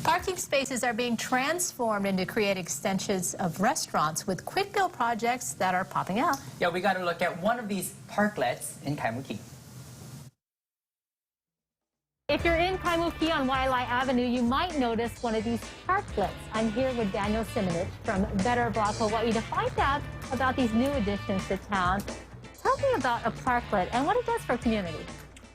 Parking spaces are being transformed into create extensions of restaurants with quick build projects that are popping out. Yeah, we got to look at one of these parklets in Kaimuki. If you're in Kaimuki on Wailea Avenue, you might notice one of these parklets. I'm here with Daniel Simonich from Better Block Hawaii to find out about these new additions to town. Tell me about a parklet and what it does for a community.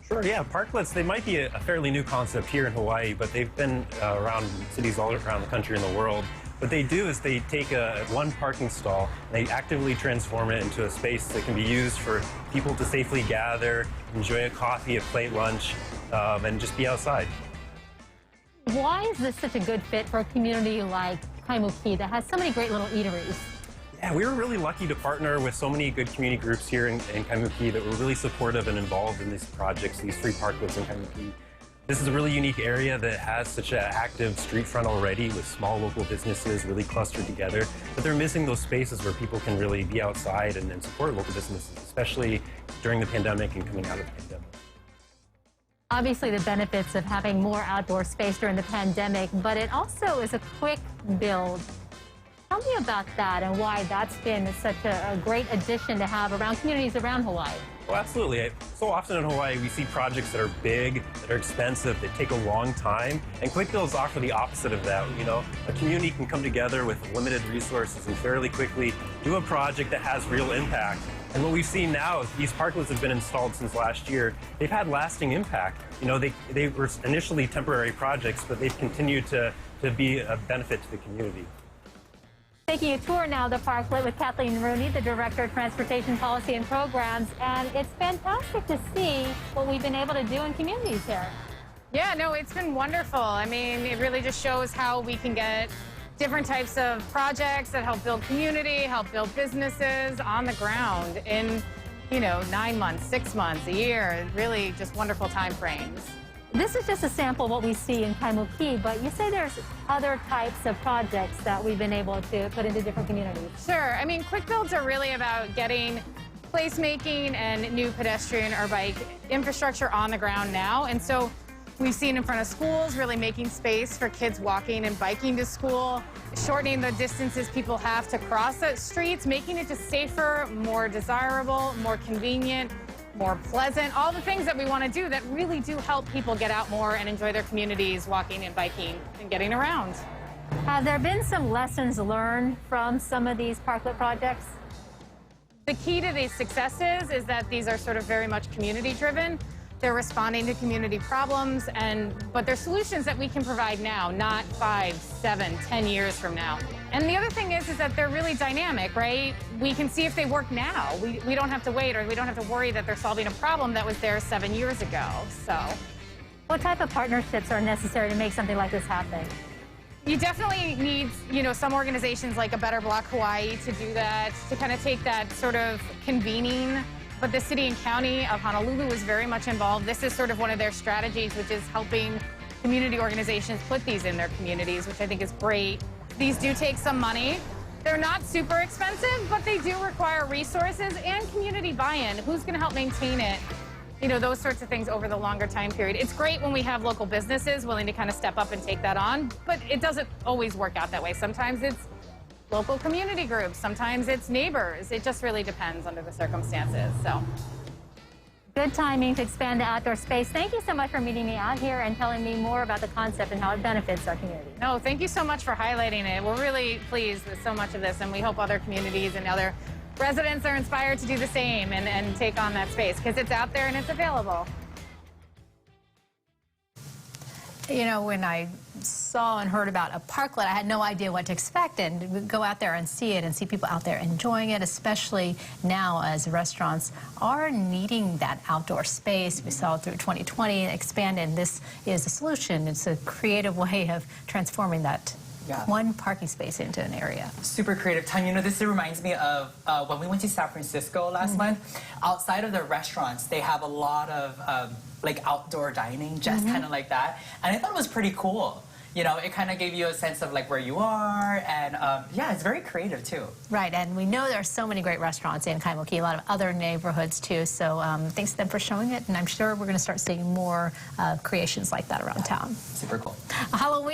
Sure, yeah. Parklets, they might be a fairly new concept here in Hawaii, but they've been around cities all around the country and the world. What they do is they take one parking stall and they actively transform it into a space that can be used for people to safely gather, enjoy a coffee, a plate lunch, and just be outside. Why is this such a good fit for a community like Kaimuki that has so many great little eateries? Yeah, we were really lucky to partner with so many good community groups here in Kaimuki that were really supportive and involved in these projects, these free parklets in Kaimuki. This is a really unique area that has such an active street front already with small local businesses really clustered together, but they're missing those spaces where people can really be outside and support local businesses, especially during the pandemic and coming out of the pandemic. Obviously, the benefits of having more outdoor space during the pandemic, but it also is a quick build. Tell me about that and why that's been such a great addition to have around communities around Hawaii. Well, absolutely. So often in Hawaii, we see projects that are big, that are expensive, that take a long time, and quick builds offer the opposite of that. You know, a community can come together with limited resources and fairly quickly do a project that has real impact. And what we've seen now is these parklets have been installed since last year. They've had lasting impact. You know, they were initially temporary projects, but they've continued to be a benefit to the community. Taking a tour now of the parklet with Kathleen Rooney, the Director of Transportation Policy and Programs, and it's fantastic to see what we've been able to do in communities here. Yeah, no, it's been wonderful. I mean, it really just shows how we can get different types of projects that help build community, help build businesses on the ground in, 9 months, 6 months, a year, really just wonderful time frames. This is just a sample of what we see in Kaimuki, but you say there's other types of projects that we've been able to put into different communities. Sure. I mean, quick builds are really about getting placemaking and new pedestrian or bike infrastructure on the ground now. And so we've seen in front of schools, really making space for kids walking and biking to school, shortening the distances people have to cross the streets, making it just safer, more desirable, more convenient, more pleasant, all the things that we want to do that really do help people get out more and enjoy their communities, walking and biking and getting around. Have there been some lessons learned from some of these parklet projects? The key to these successes is that these are sort of very much community driven. They're responding to community problems, but they're solutions that we can provide now, not 5, 7, 10 years from now. And the other thing is that they're really dynamic, right? We can see if they work now. We don't have to wait, or we don't have to worry that they're solving a problem that was there 7 years ago. So, what type of partnerships are necessary to make something like this happen? You definitely need, some organizations like a Better Block Hawaii to do that, to kind of take that sort of convening. But the city and county of Honolulu is very much involved. This is sort of one of their strategies, which is helping community organizations put these in their communities, which I think is great. These do take some money. They're not super expensive, but they do require resources and community buy-in. Who's going to help maintain it? Those sorts of things over the longer time period. It's great when we have local businesses willing to kind of step up and take that on, but it doesn't always work out that way. Sometimes it's local community groups, sometimes it's neighbors. It just really depends under the circumstances. So, good timing to expand the outdoor space. Thank you so much for meeting me out here and telling me more about the concept and how it benefits our community. No, thank you so much for highlighting it. We're really pleased with so much of this, and we hope other communities and other residents are inspired to do the same and take on that space, because it's out there and it's available. When I saw and heard about a parklet, I had no idea what to expect, and we go out there and see it and see people out there enjoying it, especially now as restaurants are needing that outdoor space. We saw it through 2020 expand, and this is a solution. It's a creative way of transforming that one parking space into an area. Super creative time. This reminds me of when we went to San Francisco last month. Outside of the restaurants, they have a lot of like outdoor dining, just kind of like that. And I thought it was pretty cool. It kind of gave you a sense of like where you are, and yeah, it's very creative too. Right, and we know there are so many great restaurants in Kaimuki, a lot of other neighborhoods too, so thanks to them for showing it, and I'm sure we're going to start seeing more creations like that around town. Super cool. Halloween.